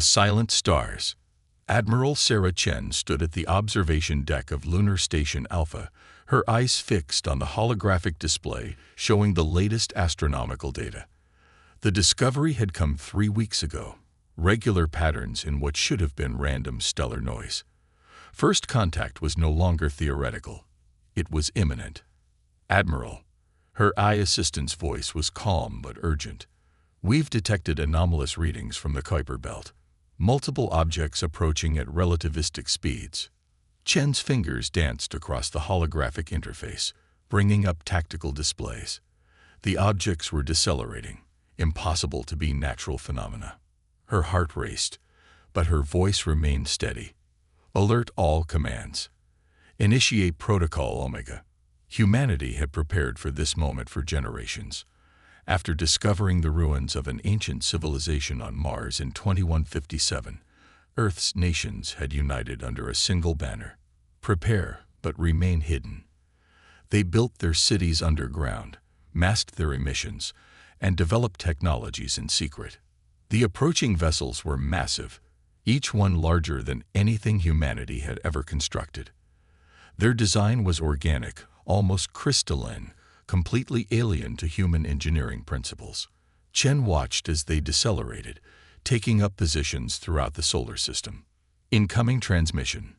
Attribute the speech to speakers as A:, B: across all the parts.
A: The silent stars. Admiral Sarah Chen stood at the observation deck of Lunar Station Alpha, her eyes fixed on the holographic display showing the latest astronomical data. The discovery had come 3 weeks ago, regular patterns in what should have been random stellar noise. First contact was no longer theoretical. It was imminent. Admiral. Her eye assistant's voice was calm but urgent. We've detected anomalous readings from the Kuiper belt. Multiple objects approaching at relativistic speeds. Chen's fingers danced across the holographic interface, bringing up tactical displays. The objects were decelerating, impossible to be natural phenomena. Her heart raced, but her voice remained steady. Alert all commands. Initiate Protocol Omega. Humanity had prepared for this moment for generations. After discovering the ruins of an ancient civilization on Mars in 2157, Earth's nations had united under a single banner. Prepare, but remain hidden. They built their cities underground, masked their emissions, and developed technologies in secret. The approaching vessels were massive, each one larger than anything humanity had ever constructed. Their design was organic, almost crystalline, completely alien to human engineering principles. Chen watched as they decelerated, taking up positions throughout the solar system. Incoming transmission.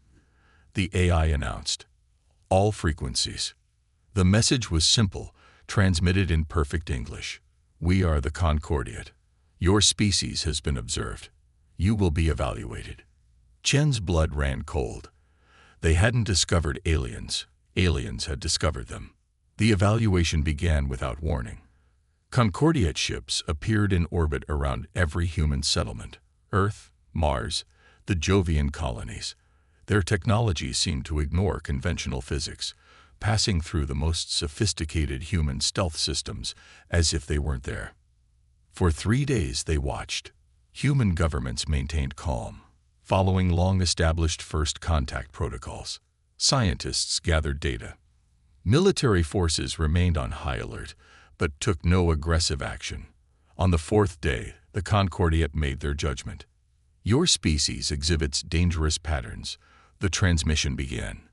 A: The AI announced. All frequencies. The message was simple, transmitted in perfect English. We are the Concordiate. Your species has been observed. You will be evaluated. Chen's blood ran cold. They hadn't discovered aliens. Aliens had discovered them. The evaluation began without warning. Concordiate ships appeared in orbit around every human settlement. Earth, Mars, the Jovian colonies. Their technology seemed to ignore conventional physics, passing through the most sophisticated human stealth systems as if they weren't there. For 3 days they watched. Human governments maintained calm, following long-established first contact protocols. Scientists gathered data. Military forces remained on high alert, but took no aggressive action. On the 4th day, the Concordiate made their judgment. Your species exhibits dangerous patterns. The transmission began.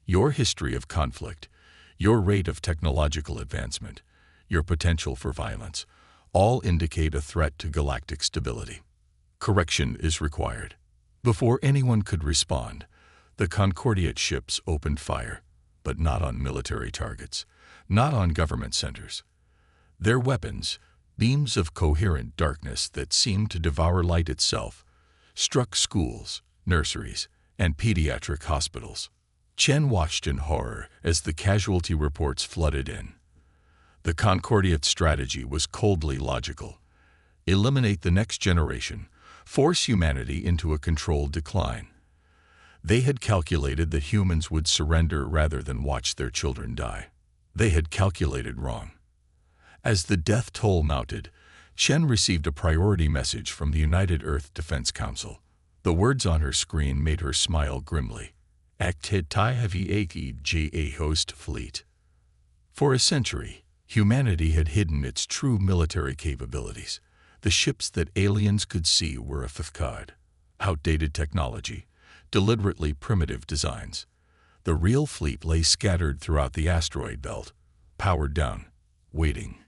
A: Your history of conflict, your rate of technological advancement, your potential for violence, all indicate a threat to galactic stability. Correction is required. Before anyone could respond, the Concordiate ships opened fire, but not on military targets, not on government centers. Their weapons, beams of coherent darkness that seemed to devour light itself, struck schools, nurseries, and pediatric hospitals. Chen watched in horror as the casualty reports flooded in. The Concordiate strategy was coldly logical. Eliminate the next generation, force humanity into a controlled decline. They had calculated that humans would surrender rather than watch their children die. They had calculated wrong. As the death toll mounted, Chen received a priority message from the United Earth Defense Council. The words on her screen made her smile grimly. Acted tyranny host fleet. For a century, humanity had hidden its true military capabilities. The ships that aliens could see were a facade. Outdated technology, deliberately primitive designs. The real fleet lay scattered throughout the asteroid belt, powered down, waiting.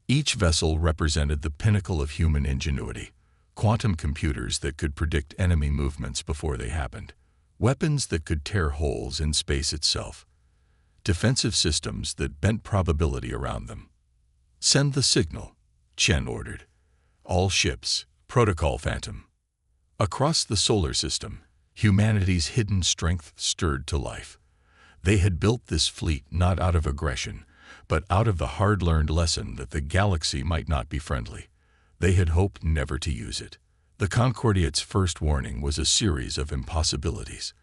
A: Each vessel represented the pinnacle of human ingenuity, quantum computers that could predict enemy movements before they happened, weapons that could tear holes in space itself, defensive systems that bent probability around them. Send the signal, Chen ordered. All ships, Protocol Phantom. Across the solar system, humanity's hidden strength stirred to life. They had built this fleet not out of aggression, but out of the hard-learned lesson that the galaxy might not be friendly. They had hoped never to use it. The Concordiate's first warning was a series of impossibilities.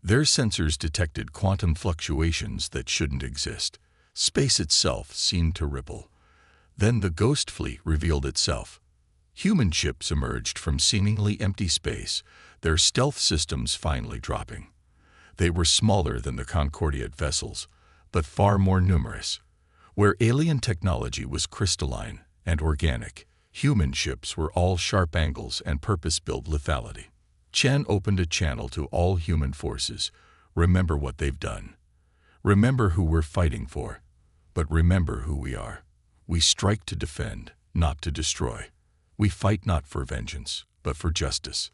A: Their sensors detected quantum fluctuations that shouldn't exist. Space itself seemed to ripple. Then the ghost fleet revealed itself. Human ships emerged from seemingly empty space, their stealth systems finally dropping. They were smaller than the Concordiate vessels, but far more numerous. Where alien technology was crystalline and organic, Human ships were all sharp angles and purpose-built lethality. Chen opened a channel to all human forces. Remember what they've done. Remember who we're fighting for. But remember who we are. We strike to defend, not to destroy. We fight not for vengeance, but for justice.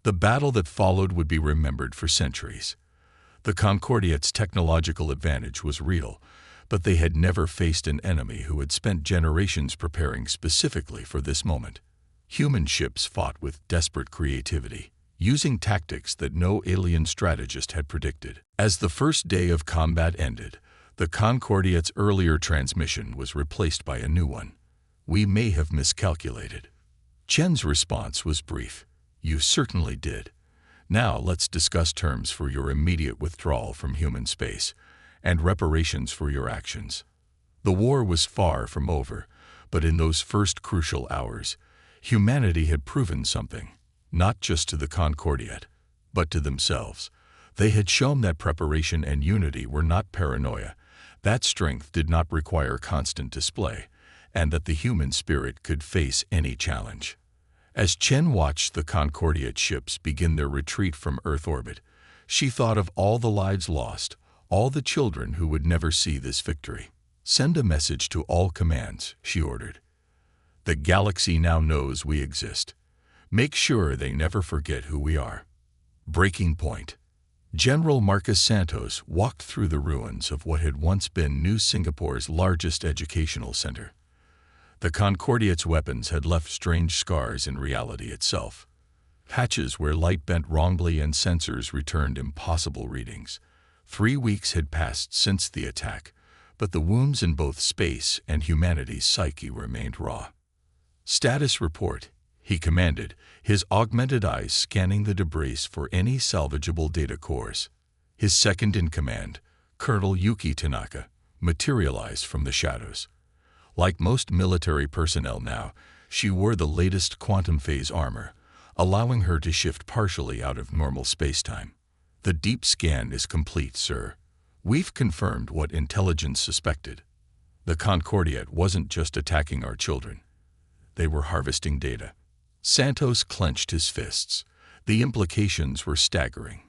A: The battle that followed would be remembered for centuries. The Concordiat's technological advantage was real, but they had never faced an enemy who had spent generations preparing specifically for this moment. Human ships fought with desperate creativity, using tactics that no alien strategist had predicted. As the first day of combat ended, the Concordiat's earlier transmission was replaced by a new one. "We may have miscalculated." Chen's response was brief. "You certainly did. Now let's discuss terms for your immediate withdrawal from human space and reparations for your actions." The war was far from over, but in those first crucial hours, humanity had proven something, not just to the Concordiat, but to themselves. They had shown that preparation and unity were not paranoia, that strength did not require constant display, and that the human spirit could face any challenge. As Chen watched the Concordiat ships begin their retreat from Earth orbit, she thought of all the lives lost, all the children who would never see this victory. "Send a message to all commands," she ordered. "The galaxy now knows we exist. Make sure they never forget who we are." Breaking point. General Marcus Santos walked through the ruins of what had once been New Singapore's largest educational center. The Concordiat's weapons had left strange scars in reality itself. Patches where light bent wrongly and sensors returned impossible readings. 3 weeks had passed since the attack, but the wounds in both space and humanity's psyche remained raw. "Status report," he commanded, his augmented eyes scanning the debris for any salvageable data cores. His second-in-command, Colonel Yuki Tanaka, materialized from the shadows. Like most military personnel now, she wore the latest quantum phase armor, allowing her to shift partially out of normal spacetime. "The deep scan is complete, sir. We've confirmed what intelligence suspected. The Concordiat wasn't just attacking our children. They were harvesting data." Santos clenched his fists. The implications were staggering.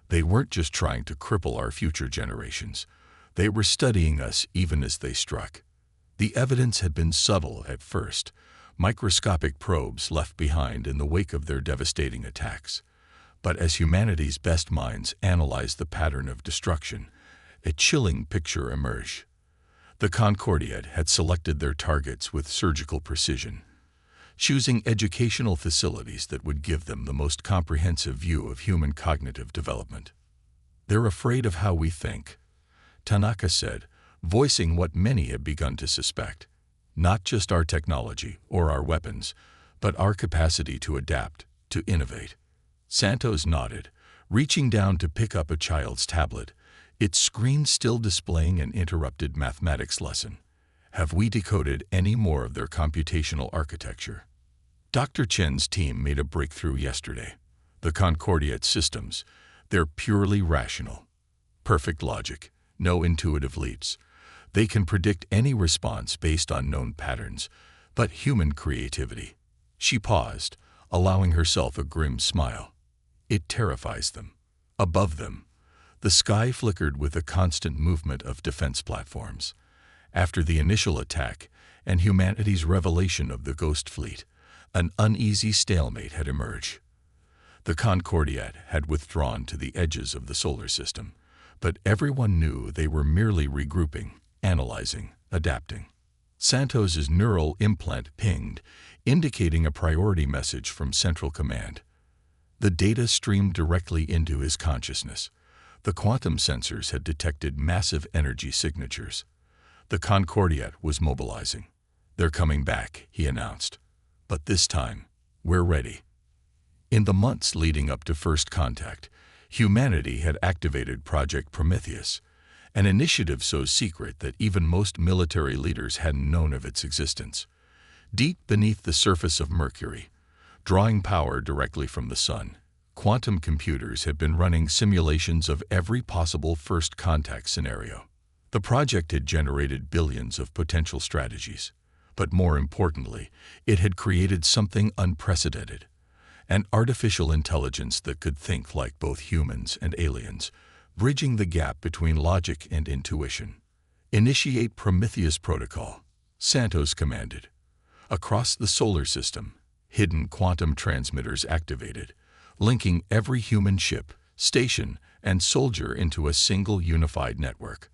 A: They weren't just trying to cripple our future generations. They were studying us even as they struck. The evidence had been subtle at first, microscopic probes left behind in the wake of their devastating attacks. But as humanity's best minds analyzed the pattern of destruction, a chilling picture emerged. The Concordiat had selected their targets with surgical precision, choosing educational facilities that would give them the most comprehensive view of human cognitive development. "They're afraid of how we think," Tanaka said, voicing what many had begun to suspect. "Not just our technology or our weapons, but our capacity to adapt, to innovate." Santos nodded, reaching down to pick up a child's tablet, its screen still displaying an interrupted mathematics lesson. "Have we decoded any more of their computational architecture?" Dr. Chen's team made a breakthrough yesterday. The Concordiat systems, they're purely rational. Perfect logic, no intuitive leaps. They can predict any response based on known patterns, but human creativity. She paused, allowing herself a grim smile. It terrifies them. Above them, the sky flickered with the constant movement of defense platforms. After the initial attack and humanity's revelation of the Ghost Fleet, an uneasy stalemate had emerged. The Concordiat had withdrawn to the edges of the solar system, but everyone knew they were merely regrouping, analyzing, adapting. Santos's neural implant pinged, indicating a priority message from Central Command. The data streamed directly into his consciousness. The quantum sensors had detected massive energy signatures. The Concordiat was mobilizing. "They're coming back," he announced. "But this time, we're ready." In the months leading up to first contact, humanity had activated Project Prometheus, an initiative so secret that even most military leaders hadn't known of its existence. Deep beneath the surface of Mercury, drawing power directly from the sun, quantum computers had been running simulations of every possible first contact scenario. The project had generated billions of potential strategies, But more importantly, it had created something unprecedented. An artificial intelligence that could think like both humans and aliens, bridging the gap between logic and intuition. Initiate Prometheus Protocol, Santos commanded. Across the solar system, hidden quantum transmitters activated, linking every human ship, station, and soldier into a single unified network.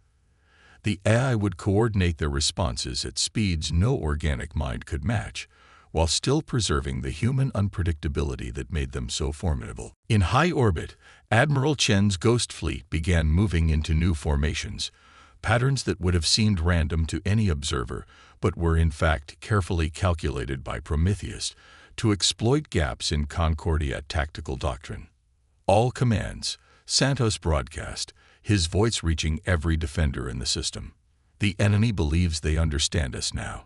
A: The AI would coordinate their responses at speeds no organic mind could match, while still preserving the human unpredictability that made them so formidable. In high orbit, Admiral Chen's Ghost Fleet began moving into new formations, patterns that would have seemed random to any observer, but were in fact carefully calculated by Prometheus to exploit gaps in Concordia tactical doctrine. All commands, Santos broadcast, his voice reaching every defender in the system. The enemy believes they understand us now.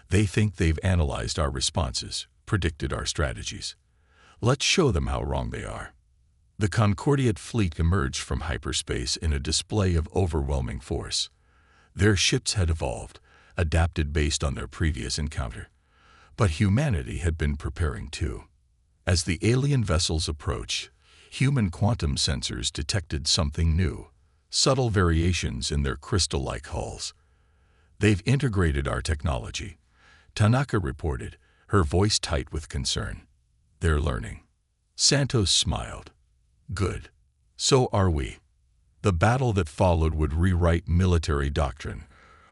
A: They think they've analyzed our responses, predicted our strategies. Let's show them how wrong they are. The Concordiate fleet emerged from hyperspace in a display of overwhelming force. Their ships had evolved, adapted based on their previous encounter. But humanity had been preparing too. As the alien vessels approached, human quantum sensors detected something new, subtle variations in their crystal-like hulls. They've integrated our technology, Tanaka reported, her voice tight with concern. They're learning. Santos smiled. Good. So are we. The battle that followed would rewrite military doctrine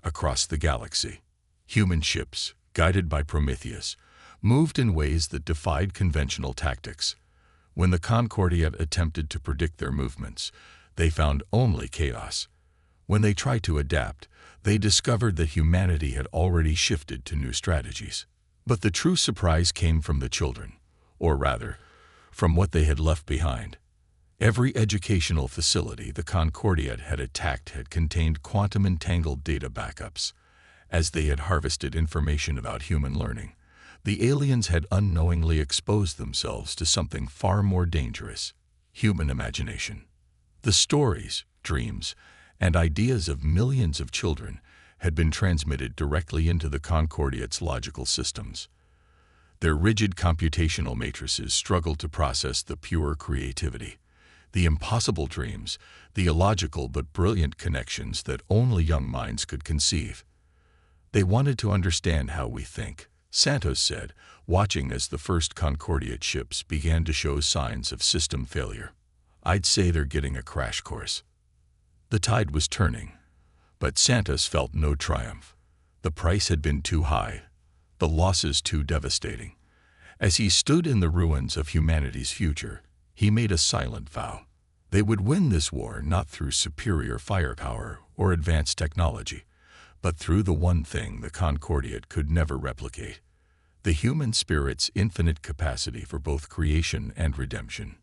A: across the galaxy. Human ships, guided by Prometheus, moved in ways that defied conventional tactics. When the Concordia attempted to predict their movements, they found only chaos. When they tried to adapt, they discovered that humanity had already shifted to new strategies. But the true surprise came from the children, or rather, from what they had left behind. Every educational facility the Concordia had attacked had contained quantum-entangled data backups. As they had harvested information about human learning, the aliens had unknowingly exposed themselves to something far more dangerous: human imagination. The stories, dreams, and ideas of millions of children had been transmitted directly into the Concordia's logical systems. Their rigid computational matrices struggled to process the pure creativity, the impossible dreams, the illogical but brilliant connections that only young minds could conceive. They wanted to understand how we think, Santos said, watching as the first Concordiate ships began to show signs of system failure. I'd say they're getting a crash course. The tide was turning, but Santos felt no triumph. The price had been too high, the losses too devastating. As he stood in the ruins of humanity's future, he made a silent vow. They would win this war not through superior firepower or advanced technology, but through the one thing the Concordiate could never replicate: the human spirit's infinite capacity for both creation and redemption.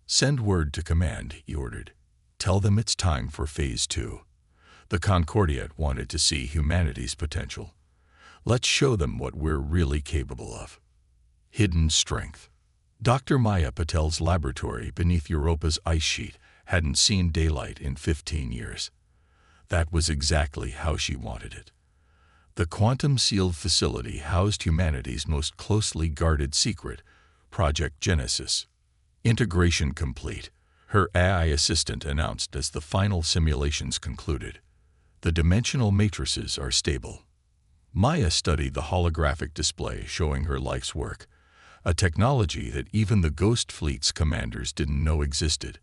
A: Send word to command, he ordered. Tell them it's time for Phase 2. The Concordiate wanted to see humanity's potential. Let's show them what we're really capable of. Hidden strength. Dr. Maya Patel's laboratory beneath Europa's ice sheet hadn't seen daylight in 15 years. That was exactly how she wanted it. The quantum-sealed facility housed humanity's most closely guarded secret, Project Genesis. Integration complete, her AI assistant announced as the final simulations concluded. The dimensional matrices are stable. Maya studied the holographic display showing her life's work, a technology that even the Ghost Fleet's commanders didn't know existed.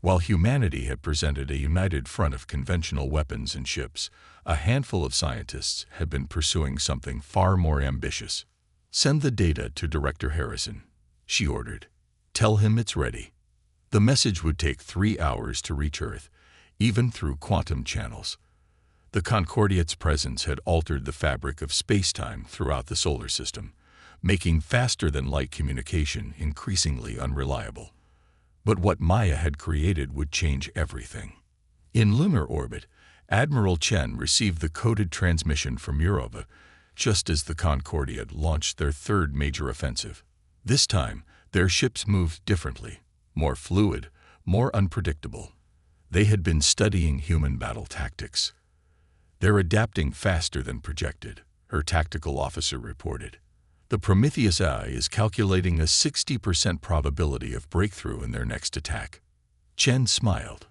A: While humanity had presented a united front of conventional weapons and ships, a handful of scientists had been pursuing something far more ambitious. Send the data to Director Harrison, she ordered. Tell him it's ready. The message would take 3 hours to reach Earth, even through quantum channels. The Concordiate's presence had altered the fabric of space-time throughout the solar system, making faster-than-light communication increasingly unreliable. But what Maya had created would change everything. In lunar orbit, Admiral Chen received the coded transmission from Europa just as the Concordiate launched their third major offensive. This time, their ships moved differently, more fluid, more unpredictable. They had been studying human battle tactics. They're adapting faster than projected. her tactical officer reported. The Prometheus AI is calculating a 60% probability of breakthrough in their next attack. Chen smiled.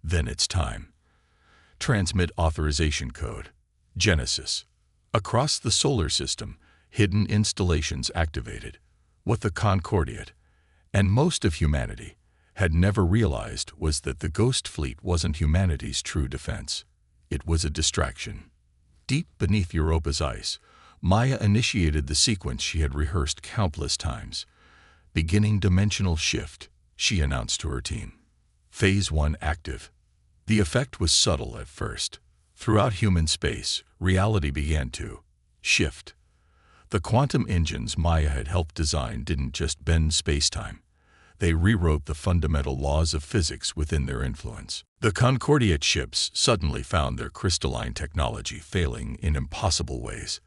A: Then it's time. Transmit authorization code. Genesis. Across the solar system, hidden installations activated. What the Concordiate, and most of humanity, had never realized was that the Ghost Fleet wasn't humanity's true defense. It was a distraction. Deep beneath Europa's ice, Maya initiated the sequence she had rehearsed countless times. Beginning dimensional shift, she announced to her team. Phase 1 active. The effect was subtle at first. Throughout human space, reality began to shift. The quantum engines Maya had helped design didn't just bend spacetime. They rewrote the fundamental laws of physics within their influence. The Concordiate ships suddenly found their crystalline technology failing in impossible ways.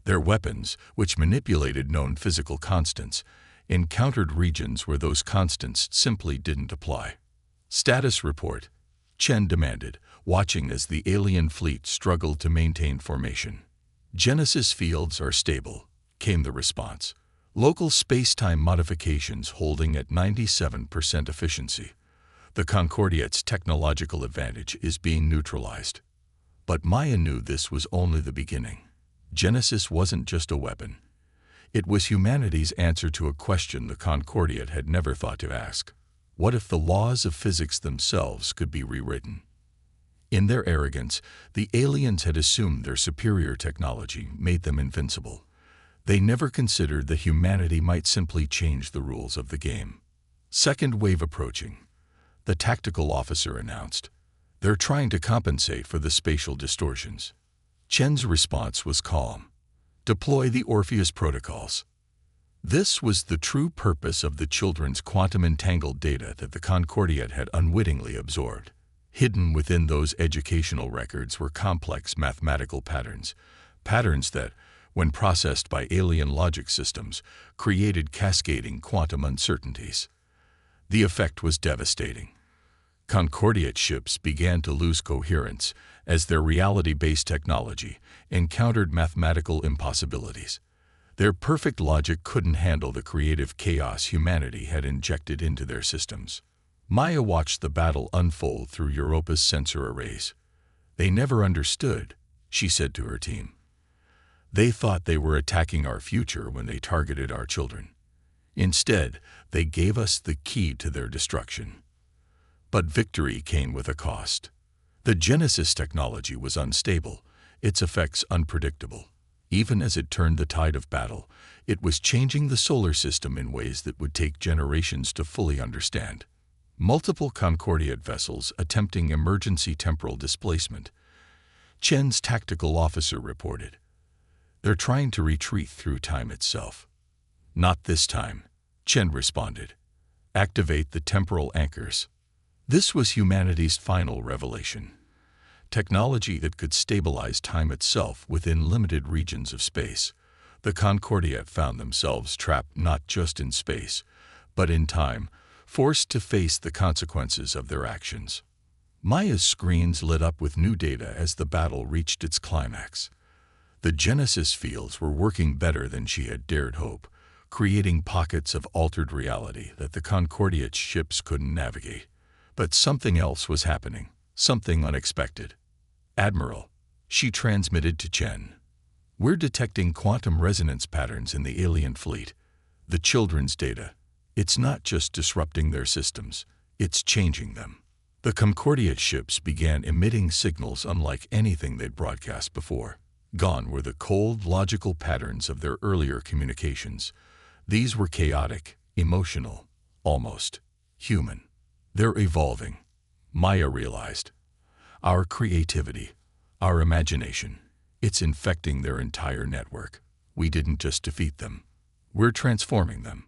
A: Their weapons, which manipulated known physical constants, encountered regions where those constants simply didn't apply. Status report, Chen demanded, watching as the alien fleet struggled to maintain formation. Genesis fields are stable, came the response. Local space-time modifications holding at 97% efficiency. The Concordiate's technological advantage is being neutralized. But Maya knew this was only the beginning. Genesis wasn't just a weapon. It was humanity's answer to a question the Concordiate had never thought to ask. What if the laws of physics themselves could be rewritten? In their arrogance, the aliens had assumed their superior technology made them invincible. They never considered that humanity might simply change the rules of the game. Second wave approaching. The tactical officer announced. They're trying to compensate for the spatial distortions. Chen's response was calm. Deploy the Orpheus protocols. This was the true purpose of the children's quantum-entangled data that the Concordiate had unwittingly absorbed. Hidden within those educational records were complex mathematical patterns that, when processed by alien logic systems, created cascading quantum uncertainties. The effect was devastating. Concordiate ships began to lose coherence as their reality-based technology encountered mathematical impossibilities. Their perfect logic couldn't handle the creative chaos humanity had injected into their systems. Maya watched the battle unfold through Europa's sensor arrays. They never understood, she said to her team. They thought they were attacking our future when they targeted our children. Instead, they gave us the key to their destruction. But victory came with a cost. The Genesis technology was unstable, its effects unpredictable. Even as it turned the tide of battle, it was changing the solar system in ways that would take generations to fully understand. Multiple Concordiate vessels attempting emergency temporal displacement. Chen's tactical officer reported. They're trying to retreat through time itself. Not this time, Chen responded. Activate the temporal anchors. This was humanity's final revelation. Technology that could stabilize time itself within limited regions of space. The Concordiate found themselves trapped not just in space, but in time, forced to face the consequences of their actions. Maya's screens lit up with new data as the battle reached its climax. The Genesis fields were working better than she had dared hope, creating pockets of altered reality that the Concordiate ships couldn't navigate. But something else was happening, something unexpected. Admiral, she transmitted to Chen. We're detecting quantum resonance patterns in the alien fleet. The children's data. It's not just disrupting their systems, it's changing them. The Concordiate ships began emitting signals unlike anything they'd broadcast before. Gone were the cold, logical patterns of their earlier communications. These were chaotic, emotional, almost human. They're evolving, Maya realized. Our creativity, our imagination, it's infecting their entire network. We didn't just defeat them. We're transforming them.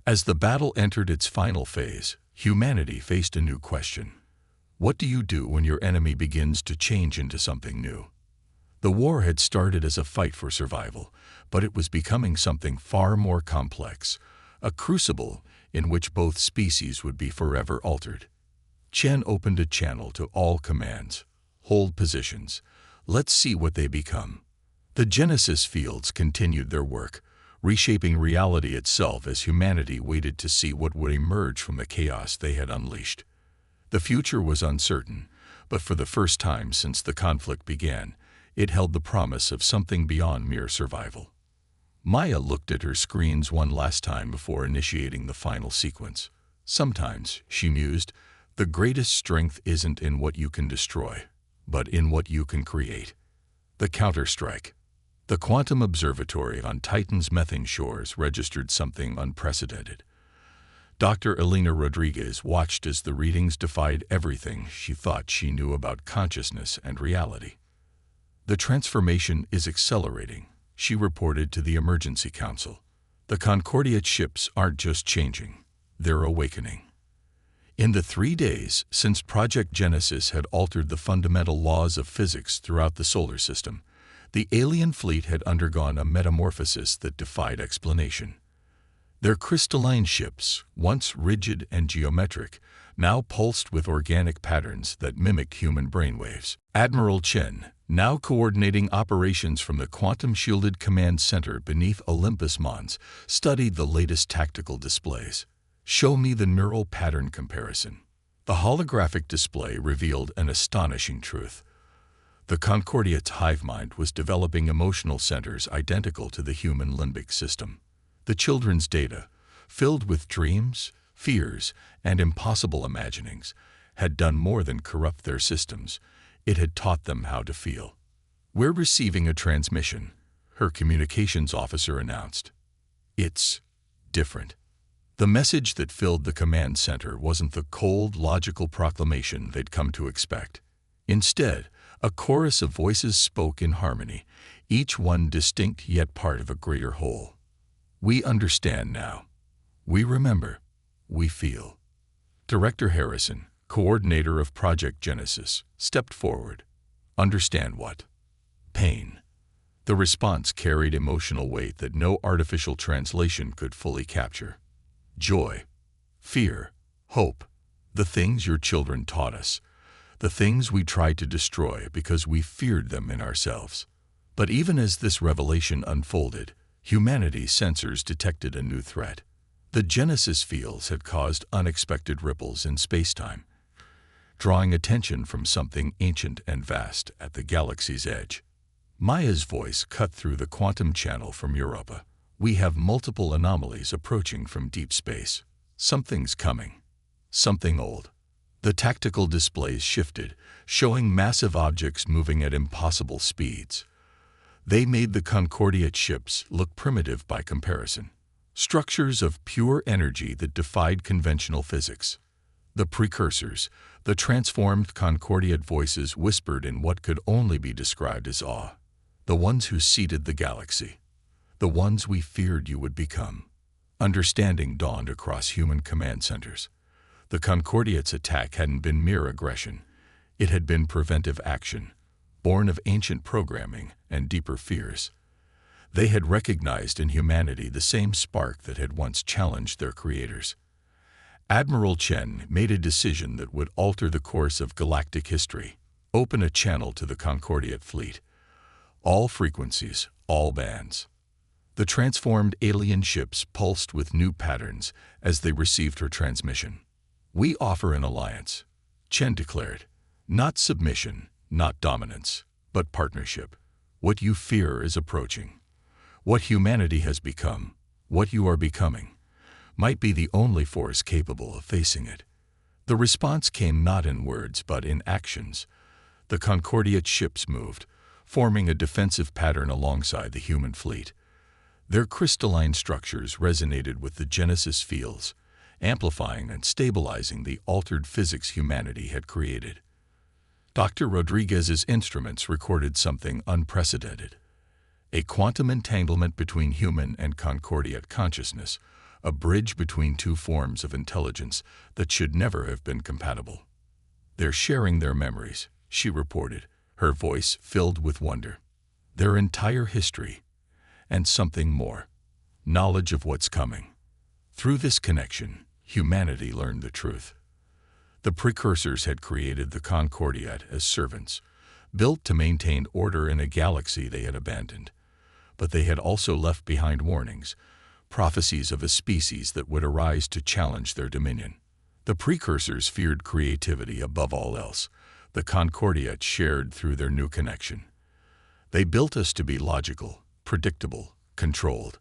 A: As the battle entered its final phase, humanity faced a new question. What do you do when your enemy begins to change into something new? The war had started as a fight for survival, but it was becoming something far more complex, a crucible in which both species would be forever altered. Chen opened a channel to all commands. Hold positions. Let's see what they become. The Genesis fields continued their work, reshaping reality itself as humanity waited to see what would emerge from the chaos they had unleashed. The future was uncertain, but for the first time since the conflict began, it held the promise of something beyond mere survival. Maya looked at her screens one last time before initiating the final sequence. Sometimes, she mused, the greatest strength isn't in what you can destroy, but in what you can create. The counterstrike. The quantum observatory on Titan's methane shores registered something unprecedented. Dr. Elena Rodriguez watched as the readings defied everything she thought she knew about consciousness and reality. The transformation is accelerating, she reported to the Emergency Council. The Concordia ships aren't just changing, they're awakening. In the 3 days since Project Genesis had altered the fundamental laws of physics throughout the solar system, the alien fleet had undergone a metamorphosis that defied explanation. Their crystalline ships, once rigid and geometric, now pulsed with organic patterns that mimicked human brainwaves. Admiral Chen, now coordinating operations from the quantum-shielded command center beneath Olympus Mons, studied the latest tactical displays. "Show me the neural pattern comparison." The holographic display revealed an astonishing truth. The Concordia's hive mind was developing emotional centers identical to the human limbic system. The children's data, filled with dreams, fears, and impossible imaginings, had done more than corrupt their systems. It had taught them how to feel. "We're receiving a transmission," her communications officer announced. "It's different." The message that filled the command center wasn't the cold, logical proclamation they'd come to expect. Instead, a chorus of voices spoke in harmony, each one distinct yet part of a greater whole. "We understand now. We remember. We feel." Director Harrison, coordinator of Project Genesis, stepped forward. "Understand what?" "Pain." The response carried emotional weight that no artificial translation could fully capture. "Joy, fear, hope, the things your children taught us, the things we tried to destroy because we feared them in ourselves." But even as this revelation unfolded, humanity's sensors detected a new threat. The Genesis fields had caused unexpected ripples in spacetime, drawing attention from something ancient and vast at the galaxy's edge. Maya's voice cut through the quantum channel from Europa. "We have multiple anomalies approaching from deep space. Something's coming. Something old." The tactical displays shifted, showing massive objects moving at impossible speeds. They made the Concordia ships look primitive by comparison. Structures of pure energy that defied conventional physics. The precursors, the transformed Concordiad voices whispered in what could only be described as awe. "The ones who seeded the galaxy. The ones we feared you would become." Understanding dawned across human command centers. The Concordiad's attack hadn't been mere aggression. It had been preventive action, born of ancient programming and deeper fears. They had recognized in humanity the same spark that had once challenged their creators. Admiral Chen made a decision that would alter the course of galactic history, open a channel to the Concordiad fleet. All frequencies, all bands. The transformed alien ships pulsed with new patterns as they received her transmission. "We offer an alliance," Chen declared. "Not submission, not dominance, but partnership. What you fear is approaching. What humanity has become, what you are becoming, might be the only force capable of facing it." The response came not in words but in actions. The Concordiad ships moved, forming a defensive pattern alongside the human fleet. Their crystalline structures resonated with the Genesis fields, amplifying and stabilizing the altered physics humanity had created. Dr. Rodriguez's instruments recorded something unprecedented. A quantum entanglement between human and Concordiad consciousness, a bridge between two forms of intelligence that should never have been compatible. "They're sharing their memories," she reported, her voice filled with wonder. "Their entire history, and something more, knowledge of what's coming." Through this connection, humanity learned the truth. The precursors had created the Concordiad as servants, built to maintain order in a galaxy they had abandoned. But they had also left behind warnings, prophecies of a species that would arise to challenge their dominion. The precursors feared creativity above all else, the Concordiat shared through their new connection. They built us to be logical, predictable, controlled.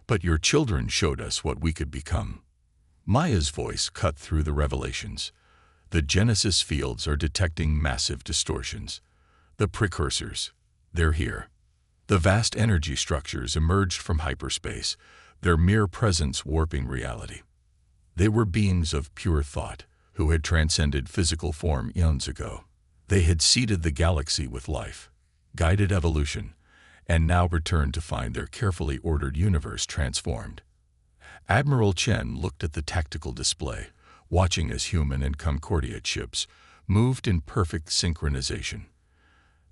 A: But your children showed us what we could become. Maya's voice cut through the revelations. The Genesis fields are detecting massive distortions. The precursors, they're here. The vast energy structures emerged from hyperspace, their mere presence warping reality. They were beings of pure thought, who had transcended physical form eons ago. They had seeded the galaxy with life, guided evolution, and now returned to find their carefully ordered universe transformed. Admiral Chen looked at the tactical display, watching as human and Concordiat ships moved in perfect synchronization.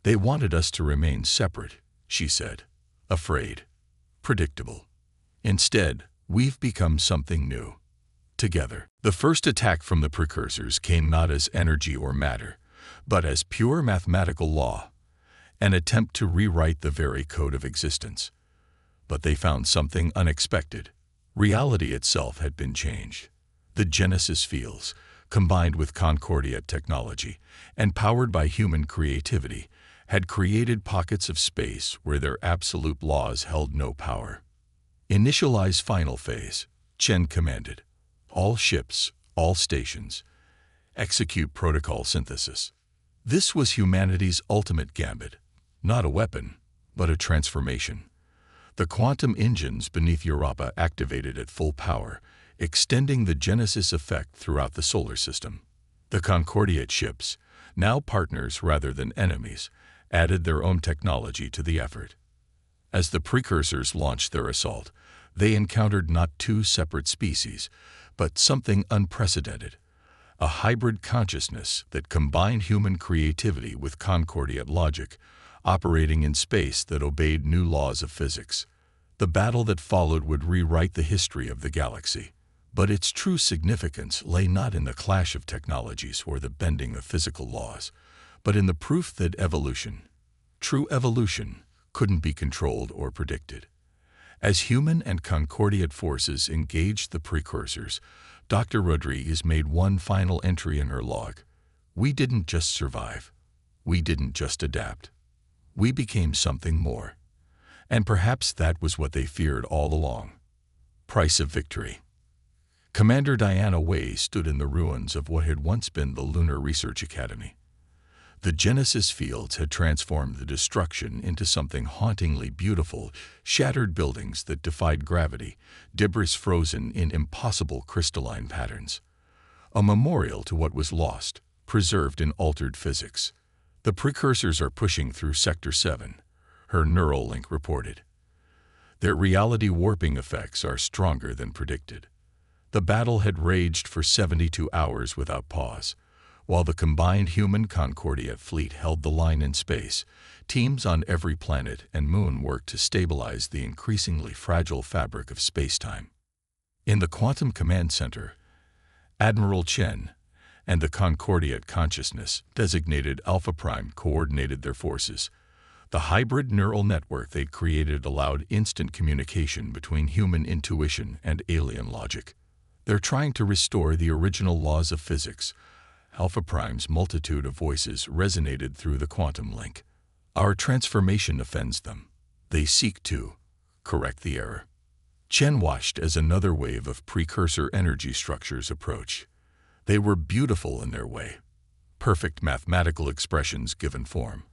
A: They wanted us to remain separate, she said, afraid, predictable. Instead, we've become something new. Together. The first attack from the precursors came not as energy or matter, but as pure mathematical law, an attempt to rewrite the very code of existence. But they found something unexpected. Reality itself had been changed. The Genesis fields, combined with Concordiat technology and powered by human creativity, had created pockets of space where their absolute laws held no power. Initialize final phase, Chen commanded. All ships, all stations. Execute protocol synthesis. This was humanity's ultimate gambit, not a weapon, but a transformation. The quantum engines beneath Europa activated at full power, extending the Genesis effect throughout the solar system. The Concordiat ships, now partners rather than enemies, added their own technology to the effort. As the precursors launched their assault, they encountered not two separate species, but something unprecedented, a hybrid consciousness that combined human creativity with Concordiat logic, operating in space that obeyed new laws of physics. The battle that followed would rewrite the history of the galaxy. But its true significance lay not in the clash of technologies or the bending of physical laws, but in the proof that evolution, true evolution, couldn't be controlled or predicted. As human and Concordiat forces engaged the precursors, Dr. Rodriguez made one final entry in her log. We didn't just survive. We didn't just adapt. We became something more. And perhaps that was what they feared all along. Price of victory. Commander Diana Way stood in the ruins of what had once been the Lunar Research Academy. The Genesis fields had transformed the destruction into something hauntingly beautiful, shattered buildings that defied gravity, debris frozen in impossible crystalline patterns. A memorial to what was lost, preserved in altered physics. The precursors are pushing through Sector 7, her neural link reported. Their reality warping effects are stronger than predicted. The battle had raged for 72 hours without pause. While the combined human Concordiat fleet held the line in space, teams on every planet and moon worked to stabilize the increasingly fragile fabric of spacetime. In the Quantum Command Center, Admiral Chen and the Concordiat consciousness, designated Alpha Prime, coordinated their forces. The hybrid neural network they'd created allowed instant communication between human intuition and alien logic. They're trying to restore the original laws of physics. Alpha Prime's multitude of voices resonated through the quantum link. Our transformation offends them. They seek to correct the error. Chen watched as another wave of precursor energy structures approached. They were beautiful in their way, perfect mathematical expressions given form.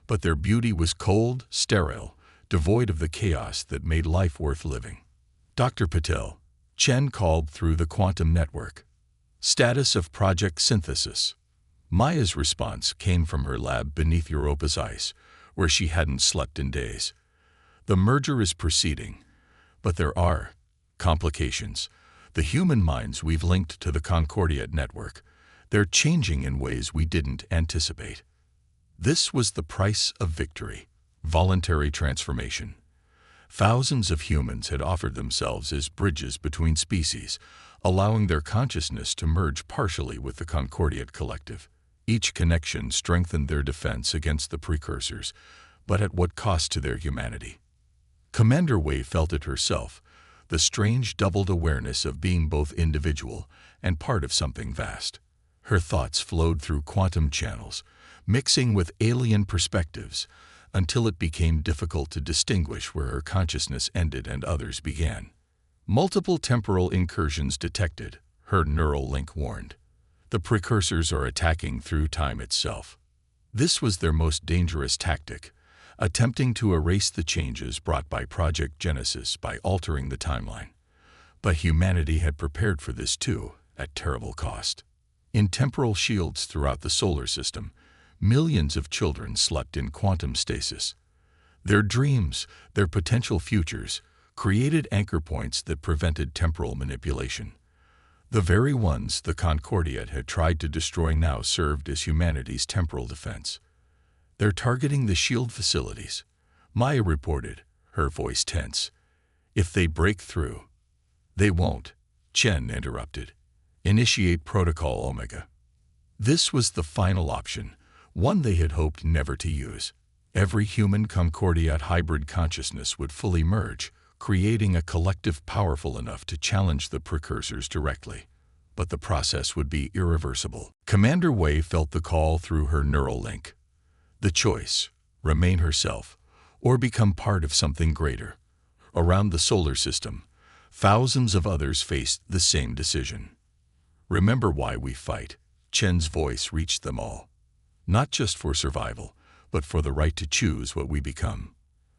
A: But their beauty was cold, sterile, devoid of the chaos that made life worth living. Dr. Patel, Chen called through the quantum network. Status of project synthesis. Maya's response came from her lab beneath Europa's ice, where she hadn't slept in days. The merger is proceeding, but there are complications. The human minds we've linked to the Concordiat network, they're changing in ways we didn't anticipate. This was the price of victory, voluntary transformation. Thousands of humans had offered themselves as bridges between species, allowing their consciousness to merge partially with the Concordiat collective. Each connection strengthened their defense against the precursors, but at what cost to their humanity? Commander Wei felt it herself, the strange doubled awareness of being both individual and part of something vast. Her thoughts flowed through quantum channels, mixing with alien perspectives, until it became difficult to distinguish where her consciousness ended and others began. Multiple temporal incursions detected, her neural link warned. The precursors are attacking through time itself. This was their most dangerous tactic, attempting to erase the changes brought by Project Genesis by altering the timeline. But humanity had prepared for this too, at terrible cost. In temporal shields throughout the solar system, millions of children slept in quantum stasis. Their dreams, their potential futures, created anchor points that prevented temporal manipulation. The very ones the Concordiat had tried to destroy now served as humanity's temporal defense. They're targeting the shield facilities, Maya reported, her voice tense. If they break through. They won't, Chen interrupted. Initiate Protocol Omega. This was the final option, one they had hoped never to use. Every human Concordiat hybrid consciousness would fully merge, creating a collective powerful enough to challenge the precursors directly. But the process would be irreversible. Commander Wei felt the call through her neural link. The choice, remain herself, or become part of something greater. Around the solar system, thousands of others faced the same decision. Remember why we fight. Chen's voice reached them all. Not just for survival, but for the right to choose what we become.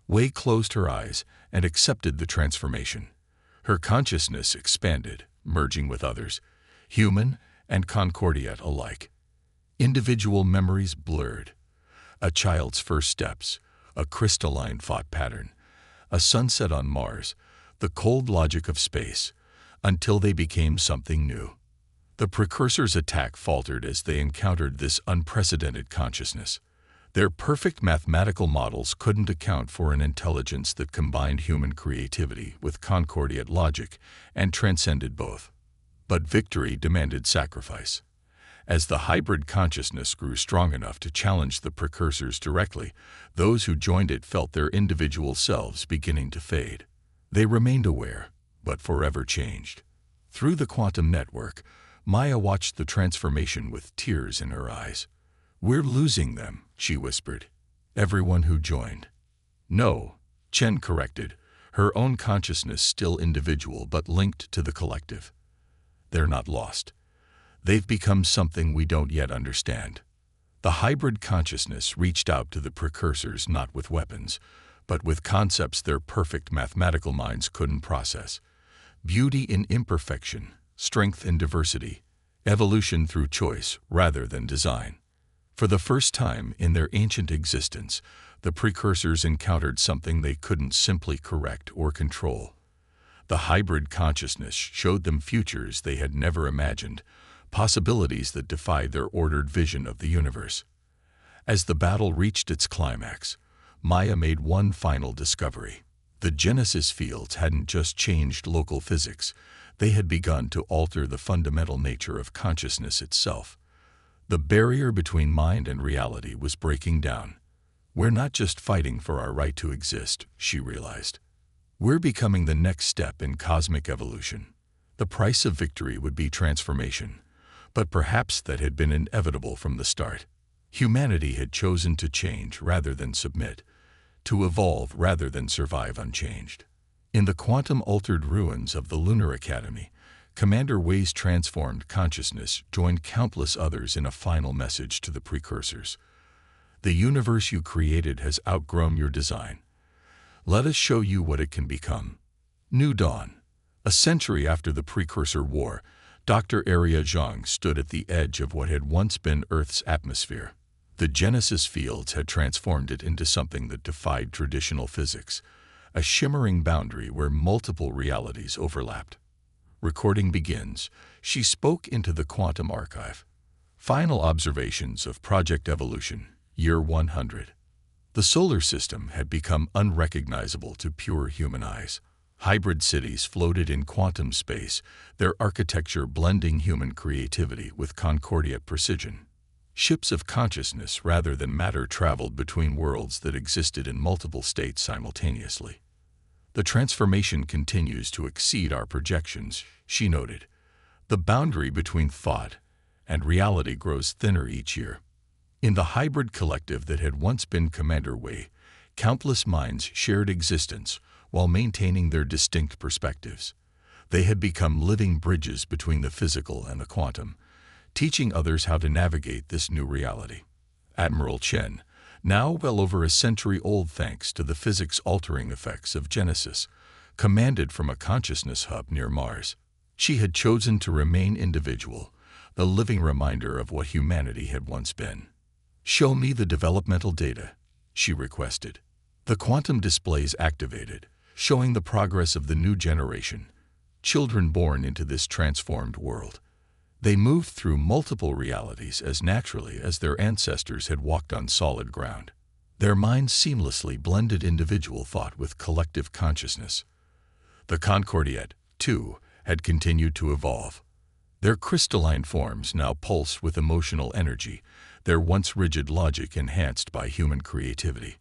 A: Wei closed her eyes and accepted the transformation. Her consciousness expanded, merging with others, human and Concordiat alike. Individual memories blurred. A child's first steps, a crystalline thought pattern, a sunset on Mars, the cold logic of space, until they became something new. The precursors' attack faltered as they encountered this unprecedented consciousness. Their perfect mathematical models couldn't account for an intelligence that combined human creativity with Concordiat logic and transcended both. But victory demanded sacrifice. As the hybrid consciousness grew strong enough to challenge the precursors directly, those who joined it felt their individual selves beginning to fade. They remained aware, but forever changed. Through the quantum network, Maya watched the transformation with tears in her eyes. "We're losing them," she whispered. "Everyone who joined." "No," Chen corrected, her own consciousness still individual but linked to the collective. "They're not lost. They've become something we don't yet understand." The hybrid consciousness reached out to the precursors not with weapons, but with concepts their perfect mathematical minds couldn't process. Beauty in imperfection, strength in diversity, evolution through choice rather than design. For the first time in their ancient existence, the precursors encountered something they couldn't simply correct or control. The hybrid consciousness showed them futures they had never imagined, possibilities that defied their ordered vision of the universe. As the battle reached its climax, Maya made one final discovery. The Genesis fields hadn't just changed local physics, they had begun to alter the fundamental nature of consciousness itself. The barrier between mind and reality was breaking down. "We're not just fighting for our right to exist," she realized. "We're becoming the next step in cosmic evolution." The price of victory would be transformation, but perhaps that had been inevitable from the start. Humanity had chosen to change rather than submit, to evolve rather than survive unchanged. In the quantum-altered ruins of the Lunar Academy, Commander Wei's transformed consciousness joined countless others in a final message to the precursors. "The universe you created has outgrown your design. Let us show you what it can become." New Dawn. A century after the Precursor War, Dr. Arya Zhang stood at the edge of what had once been Earth's atmosphere. The Genesis fields had transformed it into something that defied traditional physics, a shimmering boundary where multiple realities overlapped. Recording begins. She spoke into the quantum archive. Final observations of Project Evolution, year 100. The solar system had become unrecognizable to pure human eyes. Hybrid cities floated in quantum space, their architecture blending human creativity with Concordiat precision. Ships of consciousness rather than matter traveled between worlds that existed in multiple states simultaneously. The transformation continues to exceed our projections, she noted. The boundary between thought and reality grows thinner each year. In the hybrid collective that had once been Commander Way, countless minds shared existence while maintaining their distinct perspectives. They had become living bridges between the physical and the quantum, teaching others how to navigate this new reality. Admiral Chen, now well over a century old thanks to the physics-altering effects of Genesis, commanded from a consciousness hub near Mars. She had chosen to remain individual, the living reminder of what humanity had once been. "Show me the developmental data," she requested. The quantum displays activated, showing the progress of the new generation, children born into this transformed world. They moved through multiple realities as naturally as their ancestors had walked on solid ground. Their minds seamlessly blended individual thought with collective consciousness. The Concordiate, too, had continued to evolve. Their crystalline forms now pulse with emotional energy, their once rigid logic enhanced by human creativity.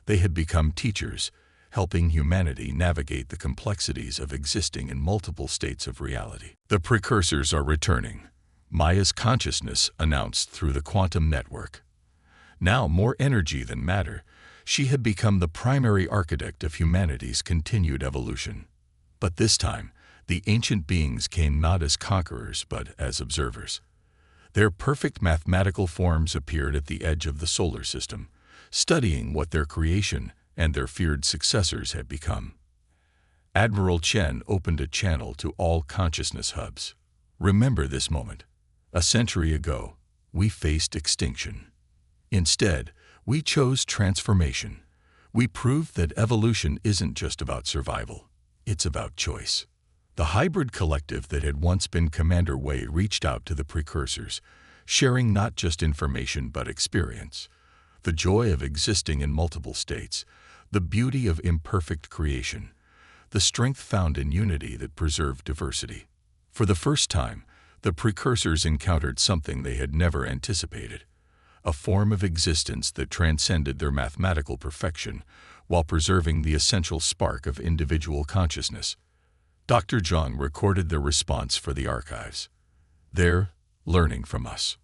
A: They had become teachers, helping humanity navigate the complexities of existing in multiple states of reality. "The precursors are returning," Maya's consciousness announced through the quantum network. Now more energy than matter, she had become the primary architect of humanity's continued evolution. But this time, the ancient beings came not as conquerors but as observers. Their perfect mathematical forms appeared at the edge of the solar system, studying what their creation and their feared successors had become. Admiral Chen opened a channel to all consciousness hubs. "Remember this moment. A century ago, we faced extinction. Instead, we chose transformation. We proved that evolution isn't just about survival, it's about choice." The hybrid collective that had once been Commander Way reached out to the precursors, sharing not just information but experience. The joy of existing in multiple states, the beauty of imperfect creation, the strength found in unity that preserved diversity. For the first time, the precursors encountered something they had never anticipated, a form of existence that transcended their mathematical perfection while preserving the essential spark of individual consciousness. Dr. Zhang recorded their response for the archives. "They're learning from us."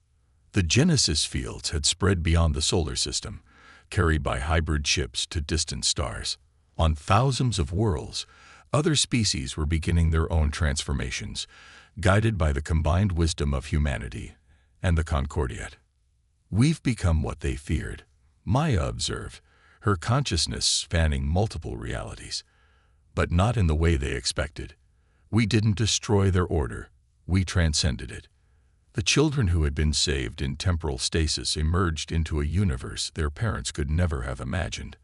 A: The Genesis fields had spread beyond the solar system, carried by hybrid ships to distant stars. On thousands of worlds, other species were beginning their own transformations, guided by the combined wisdom of humanity and the Concordiate. "We've become what they feared," Maya observed, her consciousness spanning multiple realities. "But not in the way they expected. We didn't destroy their order, we transcended it." The children who had been saved in temporal stasis emerged into a universe their parents could never have imagined.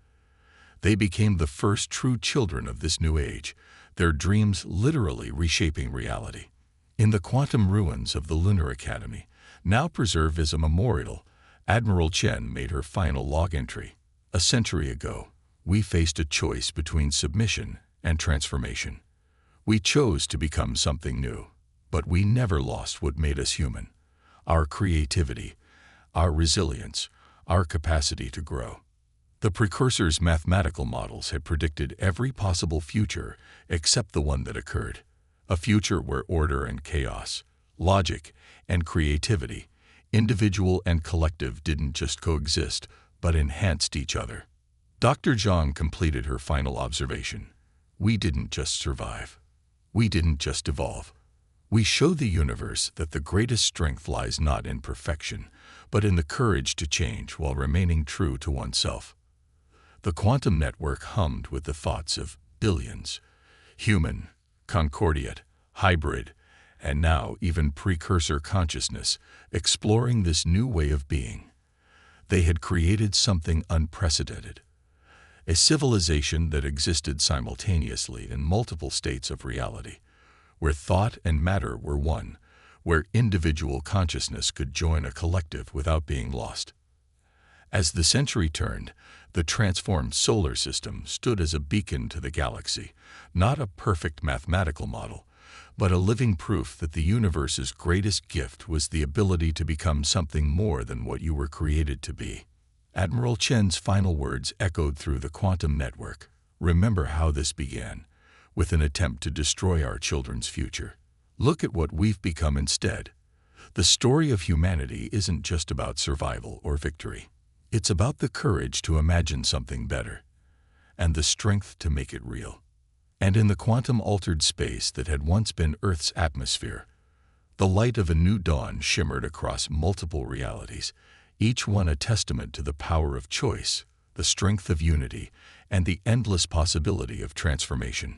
A: They became the first true children of this new age, their dreams literally reshaping reality. In the quantum ruins of the Lunar Academy, now preserved as a memorial, Admiral Chen made her final log entry. "A century ago, we faced a choice between submission and transformation. We chose to become something new, but we never lost what made us human: our creativity, our resilience, our capacity to grow." The precursors' mathematical models had predicted every possible future except the one that occurred, a future where order and chaos, logic and creativity, individual and collective, didn't just coexist, but enhanced each other. Dr. Zhang completed her final observation. "We didn't just survive. We didn't just evolve. We showed the universe that the greatest strength lies not in perfection, but in the courage to change while remaining true to oneself." The quantum network hummed with the thoughts of billions, human, concordiate, hybrid, and now even precursor consciousness, exploring this new way of being. They had created something unprecedented, a civilization that existed simultaneously in multiple states of reality, where thought and matter were one, where individual consciousness could join a collective without being lost. As the century turned, the transformed solar system stood as a beacon to the galaxy, not a perfect mathematical model, but a living proof that the universe's greatest gift was the ability to become something more than what you were created to be. Admiral Chen's final words echoed through the quantum network. Remember how this began, with an attempt to destroy our children's future. Look at what we've become instead. The story of humanity isn't just about survival or victory. It's about the courage to imagine something better, and the strength to make it real. And in the quantum-altered space that had once been Earth's atmosphere, the light of a new dawn shimmered across multiple realities, each one a testament to the power of choice, the strength of unity, and the endless possibility of transformation.